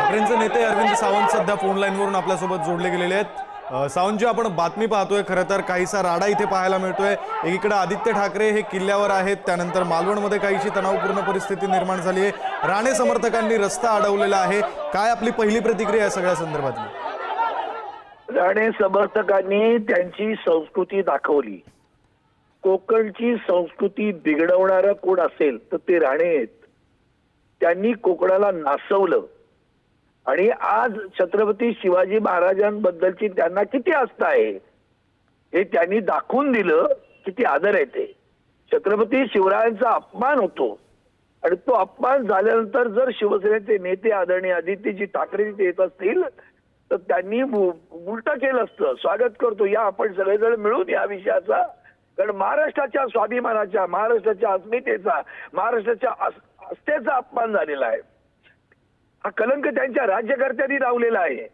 ठाकरेंचे नेते अरविंद सावंत सध्या फोन लाईनवरून आपल्यासोबत जोडले गेलेले आहेत। सावंतजी, आपण बातमी पाहतोय, खरं तर काहीसा राडा इथे पाहायला मिळतोय। एकीकडे आदित्य ठाकरे हे किल्ल्यावर आहेत, त्यानंतर मालवणमध्ये काहीशी तणावपूर्ण परिस्थिती निर्माण झाली आहे। राणे समर्थकांनी रस्ता अडवलेला आहे। काय आपली पहिली प्रतिक्रिया आहे सगळ्या संदर्भातली? राणे समर्थकांनी त्यांची संस्कृती दाखवली। कोकणची संस्कृती बिघडवणारा कोण असेल तर ते राणे आहेत। त्यांनी कोकणाला नासवलं आणि आज छत्रपती शिवाजी महाराजांबद्दलची त्यांना किती आस्था आहे हे त्यांनी दाखवून दिलं। किती आदर आहे ते। छत्रपती शिवरायांचा अपमान होतो आणि तो अपमान झाल्यानंतर जर शिवसेनेचे नेते आदरणीय आदित्यजी ठाकरे येत असतील तर त्यांनी उलट केलं असतं। स्वागत करतो, या आपण सगळेजण मिळून या विषयाचा, कारण महाराष्ट्राच्या स्वाभिमानाच्या, महाराष्ट्राच्या अस्मितेचा, महाराष्ट्राच्या आस्थेचा अपमान झालेला आहे। हा कलंक त्यांच्या राज्यकर्त्यांनी लावलेला आहे।